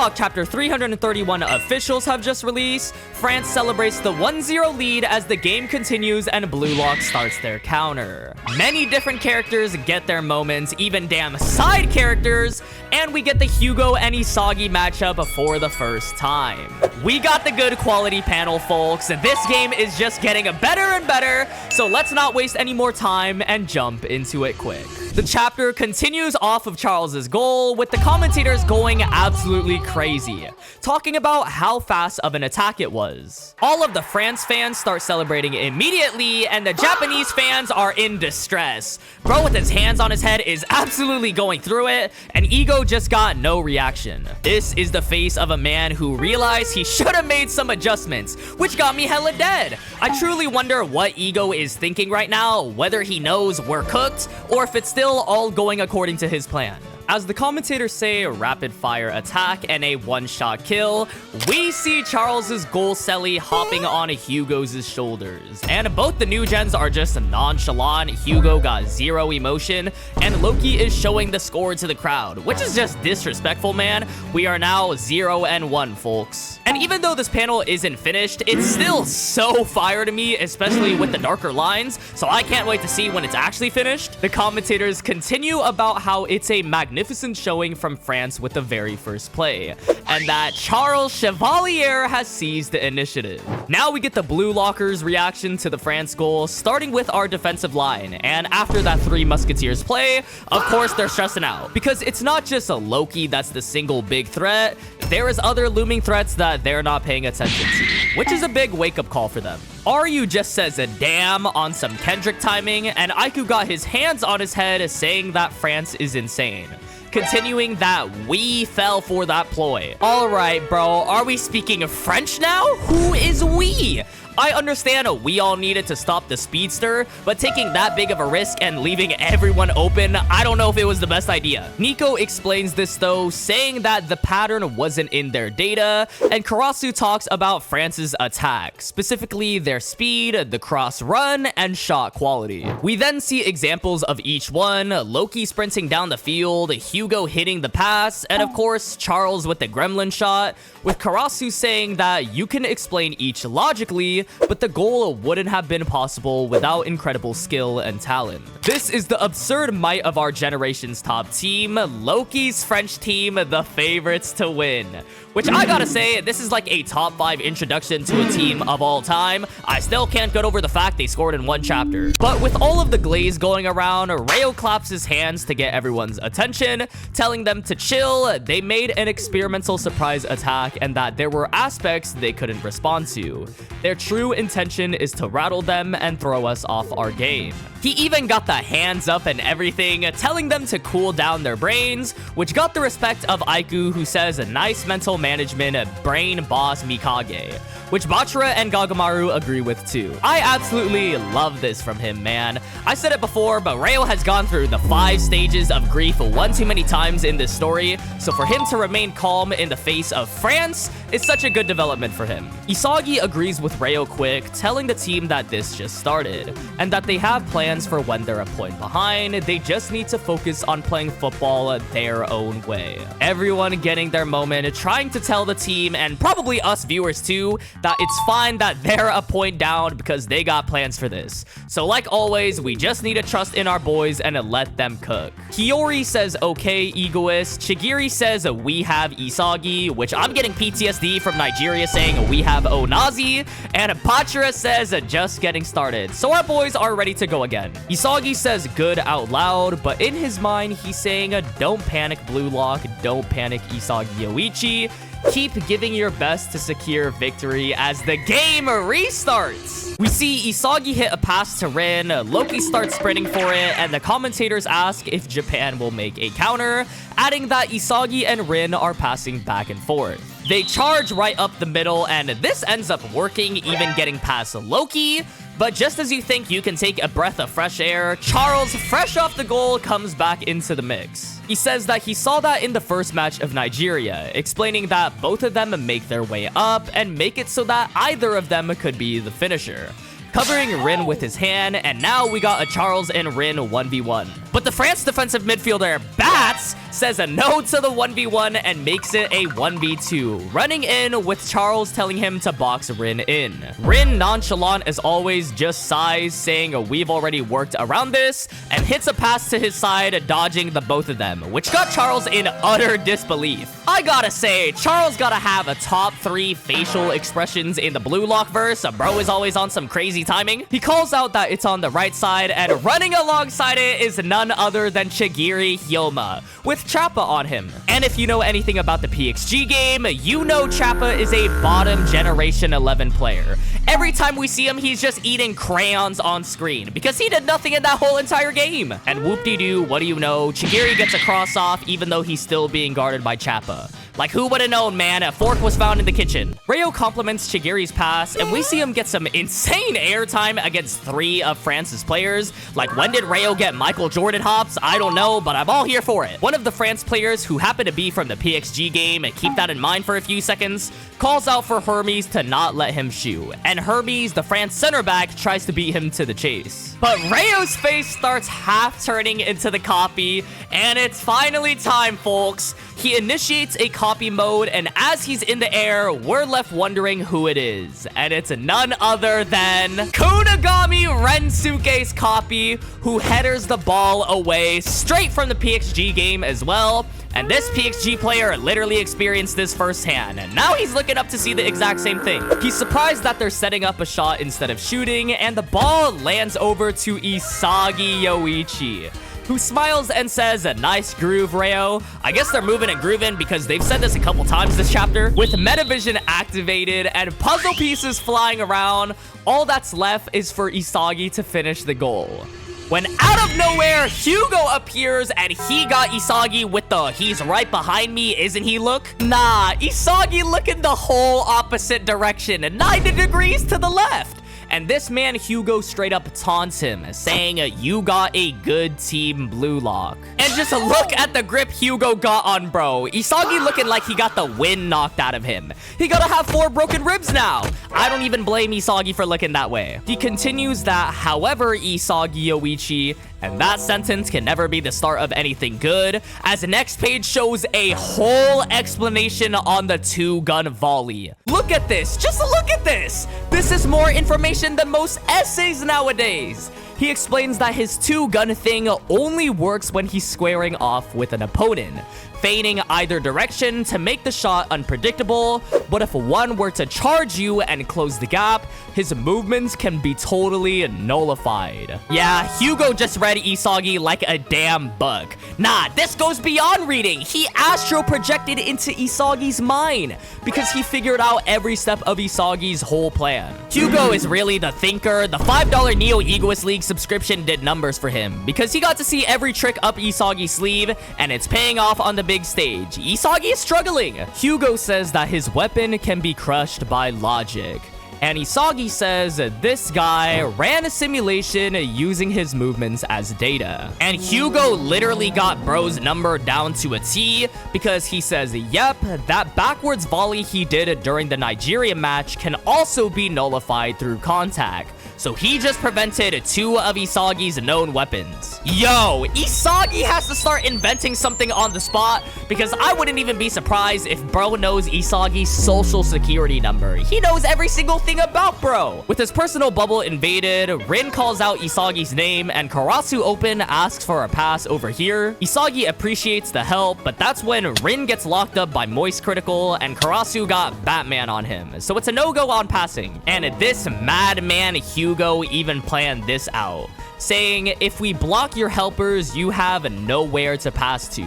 BLUELOCK Chapter 331 officials have just released. France celebrates the 1-0 lead as the game continues and BLUELOCK starts their counter. Many different characters get their moments, even damn side characters, and we get the Hugo and Isagi matchup for the first time. We got the good quality panel, folks. This game is just getting better and better, so let's not waste any more time and jump into it quick. The chapter continues off of Charles's goal, with the commentators going absolutely crazy, talking about how fast of an attack it was. All of the France fans start celebrating immediately, and the Japanese fans are in distress. Bro with his hands on his head is absolutely going through it, and Ego just got no reaction. This is the face of a man who realized he should have made some adjustments, which got me hella dead. I truly wonder what Ego is thinking right now, whether he knows we're cooked, or if it's still all going according to his plan. As the commentators say, rapid fire attack and a one-shot kill, we see Charles's goal celly hopping on Hugo's shoulders. And both the new gens are just nonchalant. Hugo got zero emotion, and Loki is showing the score to the crowd, which is just disrespectful, man. We are now 0-1, folks. And even though this panel isn't finished, it's still so fire to me, especially with the darker lines, so I can't wait to see when it's actually finished. The commentators continue about how it's a magnificent showing from France with the very first play, and that Charles Chevalier has seized the initiative. Now we get the BLUELOCKers' reaction to the France goal, starting with our defensive line, and after that Three Musketeers play, of course they're stressing out, because it's not just a Loki that's the single big threat, there is other looming threats that they're not paying attention to, which is a big wake-up call for them. Ryu just says a damn on some Kendrick timing, and Aiku got his hands on his head saying that France is insane, continuing that we fell for that ploy. Alright, bro, are we speaking French now? Who is we? I understand we all needed to stop the speedster, but taking that big of a risk and leaving everyone open, I don't know if it was the best idea. Nico explains this though, saying that the pattern wasn't in their data, and Karasu talks about France's attack, specifically their speed, the cross run, and shot quality. We then see examples of each one, Loki sprinting down the field, Hugo hitting the pass, and of course Charles with the gremlin shot, with Karasu saying that you can explain each logically, but the goal wouldn't have been possible without incredible skill and talent. This is the absurd might of our generation's top team, Loki's French team, the favorites to win. Which I gotta say, this is like a top 5 introduction to a team of all time. I still can't get over the fact they scored in one chapter. But with all of the glaze going around, Rayo claps his hands to get everyone's attention, telling them to chill. They made an experimental surprise attack and that there were aspects they couldn't respond to. Their true intention is to rattle them and throw us off our game. He even got the hands up and everything, telling them to cool down their brains, which got the respect of Aiku, who says a nice mental management, brain boss Mikage, which Bachara and Gagamaru agree with too. I absolutely love this from him, man. I said it before, but Rayo has gone through the 5 stages of grief one too many times in this story, so for him to remain calm in the face of France is such a good development for him. Isagi agrees with Rayo quick, telling the team that this just started, and that they have plans for when they're a point behind. They just need to focus on playing football their own way. Everyone getting their moment, trying to tell the team, and probably us viewers too, that it's fine that they're a point down because they got plans for this. So like always, we just need to trust in our boys and let them cook. Hiyori says okay, egoist. Chigiri says we have Isagi, which I'm getting PTSD from Nigeria saying we have Onazi, and Bachara says just getting started. So our boys are ready to go again. Isagi says good out loud, but in his mind he's saying don't panic BLUELOCK, don't panic Isagi Yoichi. Keep giving your best to secure victory as the game restarts. We see Isagi hit a pass to Rin, Loki starts sprinting for it, and the commentators ask if Japan will make a counter, adding that Isagi and Rin are passing back and forth. They charge right up the middle, and this ends up working, even getting past Loki. But just as you think you can take a breath of fresh air, Charles, fresh off the goal, comes back into the mix. He says that he saw that in the first match of Nigeria, explaining that both of them make their way up and make it so that either of them could be the finisher, covering Rin with his hand, and now we got a Charles and Rin 1v1. But the France defensive midfielder, Bats, says a no to the 1v1 and makes it a 1v2, running in with Charles telling him to box Rin in. Rin, nonchalant as always, just sighs, saying we've already worked around this, and hits a pass to his side, dodging the both of them, which got Charles in utter disbelief. I gotta say, Charles gotta have a top 3 facial expressions in the Blue Lock verse. Bro is always on some crazy timing. He calls out that it's on the right side, and running alongside it is none other than Chigiri Hyoma, with Chappa on him. And if you know anything about the PXG game, you know Chappa is a bottom generation 11 player. Every time we see him, he's just eating crayons on screen because he did nothing in that whole entire game. And whoop-de-doo, what do you know? Chigiri gets a cross off even though he's still being guarded by Chappa. Like, who would have known, man? A fork was found in the kitchen. Rayo compliments Chigiri's pass, and we see him get some insane airtime against 3 of France's players. Like, when did Rayo get Michael Jordan hops? I don't know, but I'm all here for it. One of the France players, who happened to be from the PXG game, and keep that in mind for a few seconds, calls out for Hermes to not let him shoot. And Hermes, the France center back, tries to beat him to the chase. But Rayo's face starts half turning into the copy, and it's finally time, folks. He initiates a copy mode, and as he's in the air, we're left wondering who it is. And it's none other than Kunigami Rensuke's copy, who headers the ball away straight from the PXG game as well. And this PXG player literally experienced this firsthand, and now he's looking up to see the exact same thing. He's surprised that they're setting up a shot instead of shooting, and the ball lands over to Isagi Yoichi, who smiles and says, a nice groove, Rayo. I guess they're moving and grooving because they've said this a couple times this chapter. With Metavision activated and puzzle pieces flying around, all that's left is for Isagi to finish the goal. When out of nowhere, Hugo appears and he got Isagi with the he's right behind me, isn't he look? Nah, Isagi looking the whole opposite direction, 90 degrees to the left. And this man, Hugo, straight up taunts him, saying, you got a good team, Blue Lock. And just look at the grip Hugo got on bro. Isagi looking like he got the wind knocked out of him. He gotta have 4 broken ribs now. I don't even blame Isagi for looking that way. He continues that, however, Isagi Yoichi, and that sentence can never be the start of anything good, as the next page shows a whole explanation on the 2-gun volley. Look at this. Just look at this. This is more information than most essays nowadays. He explains that his 2-gun thing only works when he's squaring off with an opponent, feigning either direction to make the shot unpredictable, but if one were to charge you and close the gap, his movements can be totally nullified. Yeah, Hugo just read Isagi like a damn book. Nah, this goes beyond reading. He astro projected into Isagi's mind because he figured out every step of Isagi's whole plan. Hugo is really the thinker. The $5 Neo Egoist League subscription did numbers for him because he got to see every trick up Isagi's sleeve, and it's paying off on the big stage. Isagi is struggling. Hugo says that his weapon can be crushed by logic. And Isagi says this guy ran a simulation using his movements as data. And Hugo literally got bro's number down to a T because he says, yep, that backwards volley he did during the Nigeria match can also be nullified through contact. So he just prevented 2 of Isagi's known weapons. Yo, Isagi has to start inventing something on the spot because I wouldn't even be surprised if bro knows Isagi's social security number. He knows every single thing about bro. With his personal bubble invaded, Rin calls out Isagi's name and Karasu Open asks for a pass over here. Isagi appreciates the help, but that's when Rin gets locked up by Moist Critical and Karasu got Batman on him. So it's a no-go on passing. And this madman Hugo even planned this out, saying, if we block your helpers, you have nowhere to pass to.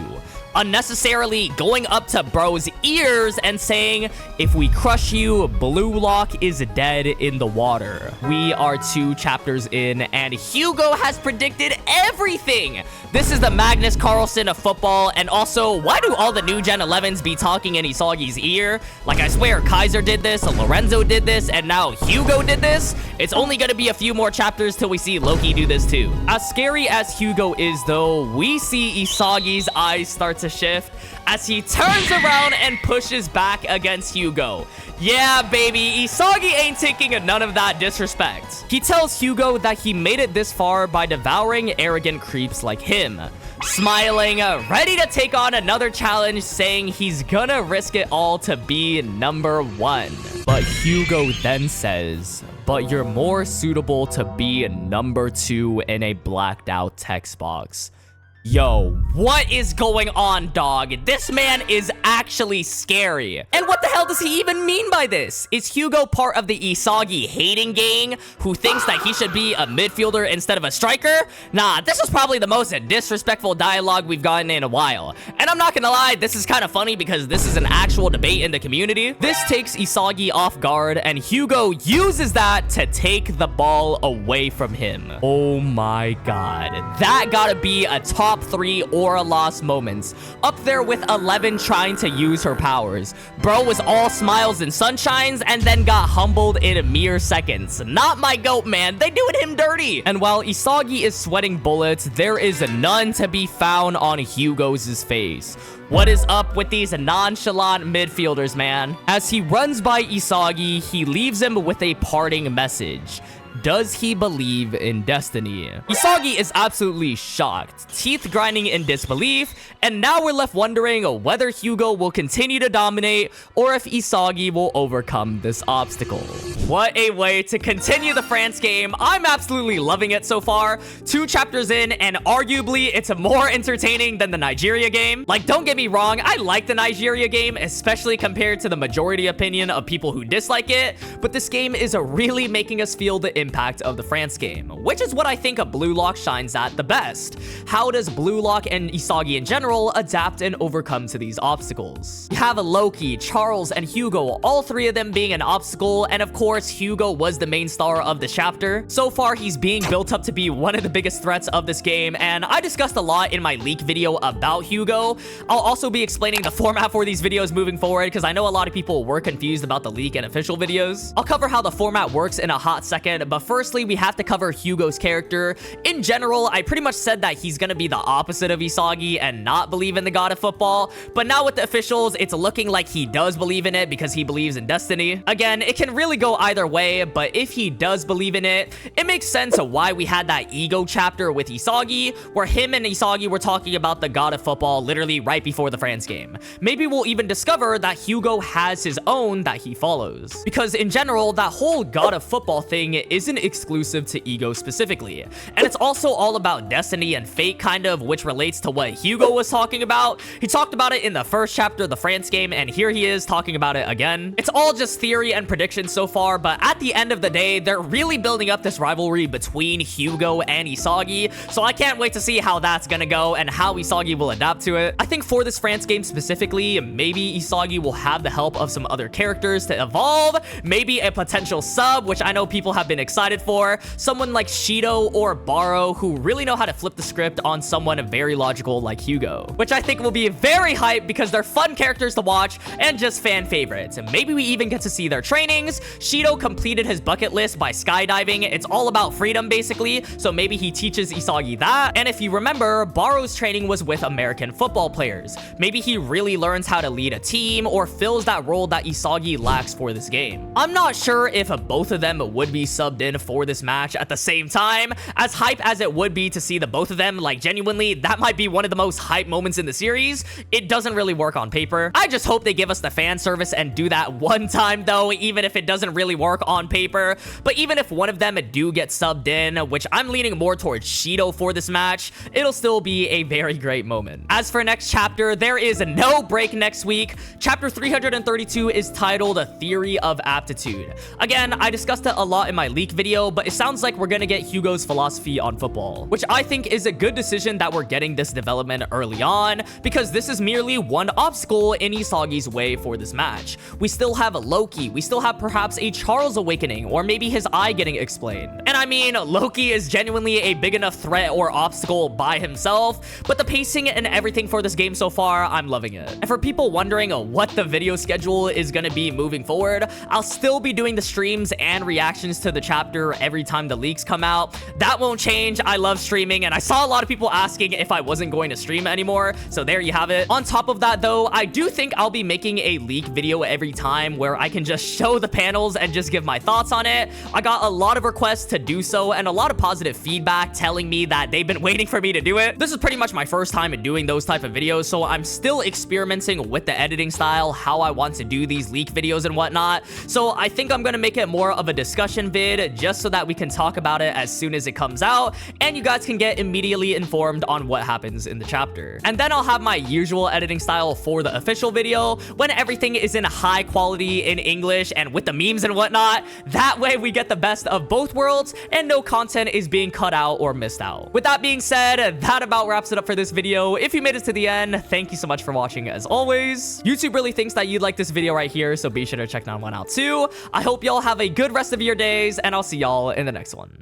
Unnecessarily going up to bro's ears and saying, if we crush you, Blue Lock is dead in the water. We are 2 chapters in, and Hugo has predicted everything. This is the Magnus Carlsen of football, and also, why do all the new Gen 11s be talking in Isagi's ear? Like, I swear, Kaiser did this, Lorenzo did this, and now Hugo did this? It's only gonna be a few more chapters till we see Loki do this too. As scary as Hugo is, though, we see Isagi's eyes start to shift as he turns around and pushes back against Hugo. Yeah, baby, Isagi ain't taking none of that disrespect. He tells Hugo that he made it this far by devouring arrogant creeps like him. Smiling, ready to take on another challenge, saying he's gonna risk it all to be number 1. But Hugo then says, but you're more suitable to be number 2 in a blacked out text box. Yo, what is going on, dog? This man is actually scary. And what the hell does he even mean by this? Is Hugo part of the Isagi hating gang who thinks that he should be a midfielder instead of a striker? Nah, this is probably the most disrespectful dialogue we've gotten in a while. And I'm not gonna lie, this is kind of funny because this is an actual debate in the community. This takes Isagi off guard, and Hugo uses that to take the ball away from him. Oh my god. That gotta be a top 3 Aura loss moments, up there with 11 trying to use her powers. Bro was all smiles and sunshines and then got humbled in mere seconds. Not my goat, man. They doing him dirty. And while Isagi is sweating bullets, there is none to be found on Hugo's face. What is up with these nonchalant midfielders, man? As he runs by Isagi, he leaves him with a parting message. Does he believe in destiny? Isagi is absolutely shocked, teeth grinding in disbelief, and now we're left wondering whether Hugo will continue to dominate or if Isagi will overcome this obstacle. What a way to continue the France game. I'm absolutely loving it so far. 2 chapters in, and arguably it's more entertaining than the Nigeria game. Like, don't get me wrong, I like the Nigeria game, especially compared to the majority opinion of people who dislike it, but this game is really making us feel the impact of the France game, which is what I think a BLUELOCK shines at the best. How does BLUELOCK and Isagi in general adapt and overcome to these obstacles? You have Loki, Charles, and Hugo, all 3 of them being an obstacle, and of course Hugo was the main star of the chapter. So far he's being built up to be one of the biggest threats of this game, and I discussed a lot in my leak video about Hugo. I'll also be explaining the format for these videos moving forward because I know a lot of people were confused about the leak and official videos. I'll cover how the format works in a hot second, but firstly, we have to cover Hugo's character. In general, I pretty much said that he's gonna be the opposite of Isagi and not believe in the god of football, but now with the officials, it's looking like he does believe in it because he believes in destiny. Again, it can really go either way, but if he does believe in it, it makes sense of why we had that ego chapter with Isagi, where him and Isagi were talking about the god of football literally right before the France game. Maybe we'll even discover that Hugo has his own that he follows. Because in general, that whole god of football thing isn't exclusive to ego specifically, and it's also all about destiny and fate, kind of, which relates to what Hugo was talking about. He talked about it in the first chapter of the France game, and here he is talking about it again. It's all just theory and predictions so far, but at the end of the day, they're really building up this rivalry between Hugo and Isagi, so I can't wait to see how that's gonna go and how Isagi will adapt to it. I think for this France game specifically, maybe Isagi will have the help of some other characters to evolve, maybe a potential sub, which I know people have been excited for, someone like Shido or Barou who really know how to flip the script on someone very logical like Hugo, which I think will be very hype because they're fun characters to watch and just fan favorites. And maybe we even get to see their trainings. Shido completed his bucket list by skydiving. It's all about freedom basically, so maybe he teaches Isagi that. And if you remember, Barou's training was with American football players. Maybe he really learns how to lead a team or fills that role that Isagi lacks for this game. I'm not sure if both of them would be subbed in for this match at the same time. As hype as it would be to see the both of them, like genuinely, that might be one of the most hype moments in the series. It doesn't really work on paper. I just hope they give us the fan service and do that one time though, even if it doesn't really work on paper. But even if one of them do get subbed in, which I'm leaning more towards Shido for this match, it'll still be a very great moment. As for next chapter, there is no break next week. Chapter 332 is titled A Theory of Aptitude. Again, I discussed it a lot in my leak video, but it sounds like we're gonna get Hugo's philosophy on football, which I think is a good decision that we're getting this development early on, because this is merely one obstacle in Isagi's way for this match. We still have Loki, we still have perhaps a Charles awakening, or maybe his eye getting explained. And I mean, Loki is genuinely a big enough threat or obstacle by himself, but the pacing and everything for this game so far, I'm loving it. And for people wondering what the video schedule is gonna be moving forward, I'll still be doing the streams and reactions to the chapter every time the leaks come out. That won't change. I love streaming, and I saw a lot of people asking if I wasn't going to stream anymore, so there you have it. On top of that, though, I do think I'll be making a leak video every time where I can just show the panels and just give my thoughts on it. I got a lot of requests to do so and a lot of positive feedback telling me that they've been waiting for me to do it. This is pretty much my first time in doing those type of videos, so I'm still experimenting with the editing style, how I want to do these leak videos and whatnot. So I think I'm gonna make it more of a discussion vid just so that we can talk about it as soon as it comes out and you guys can get immediately informed on what happens in the chapter. And then I'll have my usual editing style for the official video when everything is in high quality in English and with the memes and whatnot. That way we get the best of both worlds and no content is being cut out or missed out. With that being said, that about wraps it up for this video. If you made it to the end, thank you so much for watching as always. YouTube really thinks that you'd like this video right here, so be sure to check that one out too. I hope y'all have a good rest of your days, and I'll see y'all in the next one.